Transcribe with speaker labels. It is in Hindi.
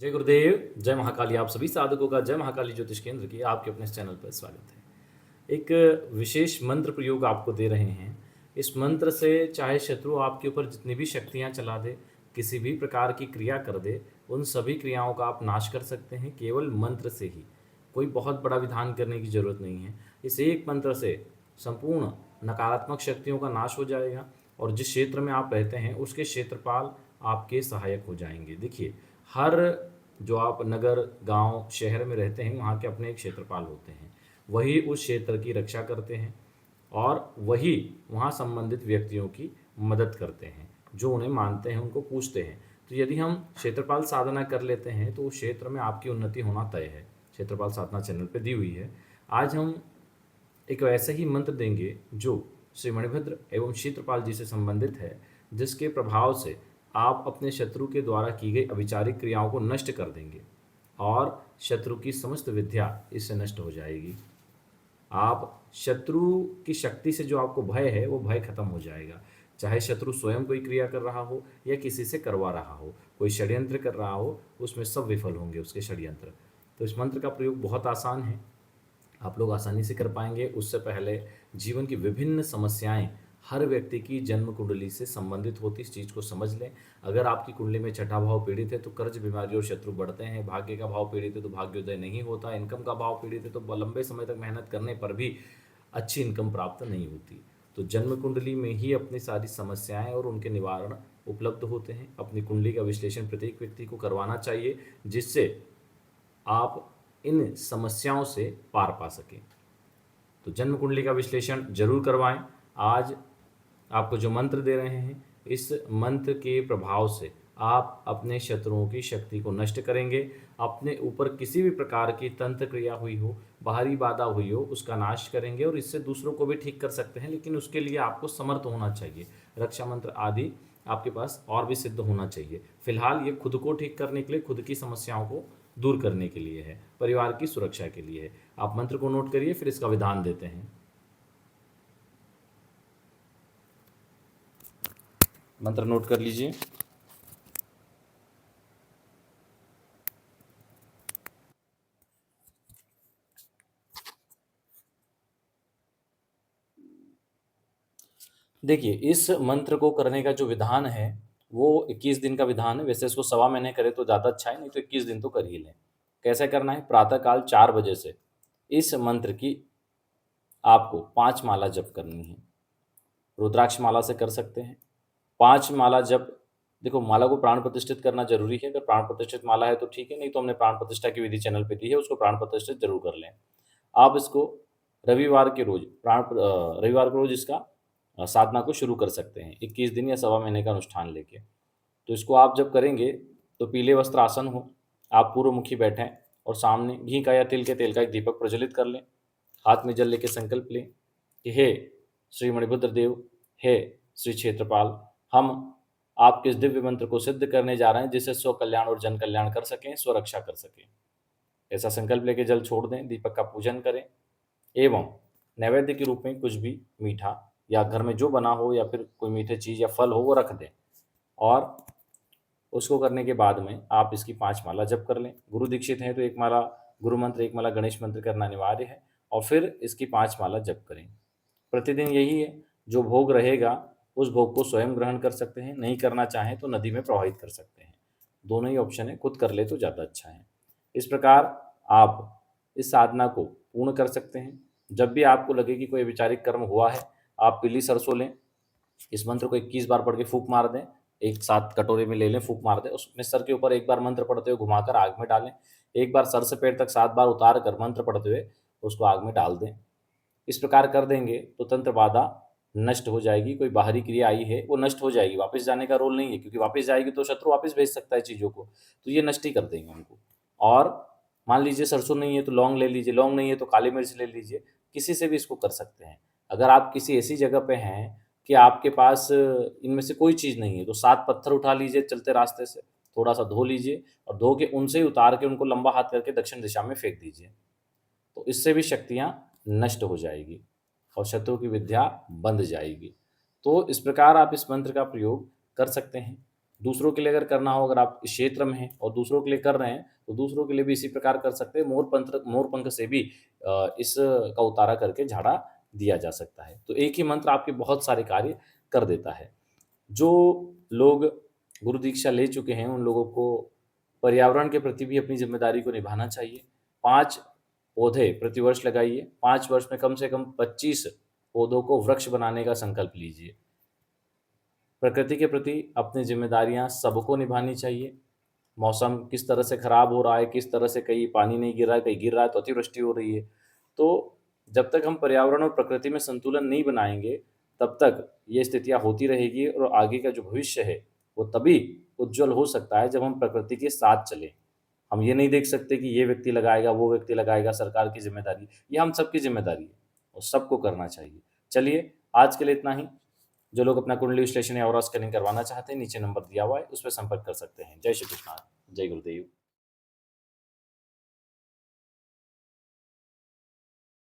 Speaker 1: जय गुरुदेव, जय महाकाली। आप सभी साधकों का जय महाकाली ज्योतिष केंद्र की आपके अपने इस चैनल पर स्वागत है। एक विशेष मंत्र प्रयोग आपको दे रहे हैं। इस मंत्र से चाहे शत्रु आपके ऊपर जितनी भी शक्तियां चला दे, किसी भी प्रकार की क्रिया कर दे, उन सभी क्रियाओं का आप नाश कर सकते हैं केवल मंत्र से ही। कोई बहुत बड़ा विधान करने की जरूरत नहीं है। इस एक मंत्र से संपूर्ण नकारात्मक शक्तियों का नाश हो जाएगा और जिस क्षेत्र में आप रहते हैं उसके क्षेत्रपाल आपके सहायक हो जाएंगे। देखिए, हर जो आप नगर, गांव, शहर में रहते हैं वहाँ के अपने एक क्षेत्रपाल होते हैं। वही उस क्षेत्र की रक्षा करते हैं और वही वहाँ संबंधित व्यक्तियों की मदद करते हैं, जो उन्हें मानते हैं, उनको पूछते हैं। तो यदि हम क्षेत्रपाल साधना कर लेते हैं तो उस क्षेत्र में आपकी उन्नति होना तय है। क्षेत्रपाल साधना चैनल पे दी हुई है। आज हम एक वैसा ही मंत्र देंगे जो श्री मणिभद्र एवं क्षेत्रपाल जी से संबंधित है, जिसके प्रभाव से आप अपने शत्रु के द्वारा की गई अविचारिक क्रियाओं को नष्ट कर देंगे और शत्रु की समस्त विद्या इससे नष्ट हो जाएगी। आप शत्रु की शक्ति से जो आपको भय है वो भय खत्म हो जाएगा। चाहे शत्रु स्वयं कोई क्रिया कर रहा हो या किसी से करवा रहा हो, कोई षड्यंत्र कर रहा हो, उसमें सब विफल होंगे उसके षड्यंत्र। तो इस मंत्र का प्रयोग बहुत आसान है, आप लोग आसानी से कर पाएंगे। उससे पहले जीवन की विभिन्न समस्याएं हर व्यक्ति की जन्म कुंडली से संबंधित होती, इस चीज़ को समझ लें। अगर आपकी कुंडली में छठा भाव पीड़ित है तो कर्ज, बीमारी और शत्रु बढ़ते हैं। भाग्य का भाव पीड़ित है तो भाग्योदय नहीं होता। इनकम का भाव पीड़ित है तो लंबे समय तक मेहनत करने पर भी अच्छी इनकम प्राप्त नहीं होती। तो जन्म कुंडली में ही अपनी सारी समस्याएं और उनके निवारण उपलब्ध होते हैं। अपनी कुंडली का विश्लेषण प्रत्येक व्यक्ति को करवाना चाहिए, जिससे आप इन समस्याओं से पार पा सकें। तो जन्म कुंडली का विश्लेषण जरूर करवाएं। आज आपको जो मंत्र दे रहे हैं, इस मंत्र के प्रभाव से आप अपने शत्रुओं की शक्ति को नष्ट करेंगे। अपने ऊपर किसी भी प्रकार की तंत्र क्रिया हुई हो, बाहरी बाधा हुई हो, उसका नाश करेंगे और इससे दूसरों को भी ठीक कर सकते हैं। लेकिन उसके लिए आपको समर्थ होना चाहिए। रक्षा मंत्र आदि आपके पास और भी सिद्ध होना चाहिए। फिलहाल ये खुद को ठीक करने के लिए, खुद की समस्याओं को दूर करने के लिए है, परिवार की सुरक्षा के लिए है। आप मंत्र को नोट करिए, फिर इसका विधान देते हैं। मंत्र नोट कर लीजिए। देखिए, इस मंत्र को करने का जो विधान है वो 21 दिन का विधान है। वैसे इसको सवा महीने करें तो ज़्यादा अच्छा है, नहीं तो 21 दिन तो कर ही लें। कैसे करना है? प्रातःकाल 4 बजे से इस मंत्र की आपको 5 माला जप करनी है। रुद्राक्ष माला से कर सकते हैं। 5 माला जप, देखो माला को प्राण प्रतिष्ठित करना जरूरी है। अगर प्राण प्रतिष्ठित माला है तो ठीक है, नहीं तो हमने प्राण प्रतिष्ठा की विधि चैनल पे दी है, उसको प्राण प्रतिष्ठित जरूर कर लें। आप इसको रविवार के रोज इसका साधना को शुरू कर सकते हैं, 21 दिन या सवा महीने का अनुष्ठान लेके। तो इसको आप जब करेंगे तो पीले वस्त्र आसन हो, आप पूर्वमुखी बैठें और सामने घी का या तिल के तेल का एक दीपक प्रज्वलित कर लें। हाथ में जल लेके संकल्प लें कि हे श्री मणिभद्र देव, हे श्री क्षेत्रपाल, हम आपके इस दिव्य मंत्र को सिद्ध करने जा रहे हैं जिससे स्व कल्याण और जन कल्याण कर सकें, स्वरक्षा कर सकें। ऐसा संकल्प लेके जल छोड़ दें, दीपक का पूजन करें एवं नैवेद्य के रूप में कुछ भी मीठा या घर में जो बना हो या फिर कोई मीठे चीज़ या फल हो वो रख दें। और उसको करने के बाद में आप इसकी 5 माला जप कर लें। गुरु दीक्षित हैं तो 1 माला गुरु मंत्र, 1 माला गणेश मंत्र करना अनिवार्य है और फिर इसकी 5 माला जप करें। प्रतिदिन यही है, जो भोग रहेगा उस भोग को स्वयं ग्रहण कर सकते हैं, नहीं करना चाहें तो नदी में प्रवाहित कर सकते हैं। दोनों ही ऑप्शन है, खुद कर ले तो ज़्यादा अच्छा है। इस प्रकार आप इस साधना को पूर्ण कर सकते हैं। जब भी आपको लगे कि कोई विचारिक कर्म हुआ है, आप पीली सरसों लें, इस मंत्र को 21 बार पढ़ के फूंक मार दें। एक साथ कटोरे में ले लें, फूंक मार दें, उसमें सर के ऊपर 1 बार मंत्र पढ़ते हुए घुमाकर आग में डालें। 1 बार सर से पैर तक 7 बार उतार कर मंत्र पढ़ते हुए उसको आग में डाल दें। इस प्रकार कर देंगे तो तंत्र बाधा नष्ट हो जाएगी। कोई बाहरी क्रिया आई है वो नष्ट हो जाएगी। वापस जाने का रोल नहीं है, क्योंकि वापस जाएगी तो शत्रु वापस भेज सकता है चीज़ों को, तो ये नष्ट ही कर देंगे उनको। और मान लीजिए सरसों नहीं है तो लौंग ले लीजिए, लौंग नहीं है तो काली मिर्च ले लीजिए, किसी से भी इसको कर सकते हैं। अगर आप किसी ऐसी जगह पे हैं कि आपके पास इनमें से कोई चीज़ नहीं है तो 7 पत्थर उठा लीजिए चलते रास्ते से, थोड़ा सा धो लीजिए और धो के उनसे ही उतार के उनको लंबा हाथ करके दक्षिण दिशा में फेंक दीजिए। तो इससे भी शक्तियाँ नष्ट हो जाएगी और शत्रु की विद्या बंध जाएगी। तो इस प्रकार आप इस मंत्र का प्रयोग कर सकते हैं। दूसरों के लिए अगर करना हो, अगर आप इस क्षेत्र में हैं और दूसरों के लिए कर रहे हैं, तो दूसरों के लिए भी इसी प्रकार कर सकते हैं। मोर पंख से भी इसका उतारा करके झाड़ा दिया जा सकता है। तो एक ही मंत्र आपके बहुत सारे कार्य कर देता है। जो लोग गुरु दीक्षा ले चुके हैं, उन लोगों को पर्यावरण के प्रति भी अपनी ज़िम्मेदारी को निभाना चाहिए। 5 पौधे प्रतिवर्ष लगाइए, 5 वर्ष में कम से कम 25 पौधों को वृक्ष बनाने का संकल्प लीजिए। प्रकृति के प्रति अपनी ज़िम्मेदारियाँ सबको निभानी चाहिए। मौसम किस तरह से खराब हो रहा है, किस तरह से कहीं पानी नहीं गिर रहा है, कहीं गिर रहा है तो अतिवृष्टि हो रही है। तो जब तक हम पर्यावरण और प्रकृति में संतुलन नहीं बनाएँगे, तब तक ये स्थितियाँ होती रहेगी और आगे का जो भविष्य है, वो तभी उज्ज्वल हो सकता है जब हम प्रकृति के साथ चलें। हम ये नहीं देख सकते कि ये व्यक्ति लगाएगा, वो व्यक्ति लगाएगा, सरकार की ज़िम्मेदारी, ये हम सबकी ज़िम्मेदारी है और सबको करना चाहिए। चलिए, आज के लिए इतना ही। जो लोग अपना कुंडली विश्लेषण या ऑरा स्कैनिंग करवाना चाहते हैं, नीचे नंबर दिया हुआ है, उस पे संपर्क कर सकते हैं। जय श्री कृष्ण, जय गुरुदेव।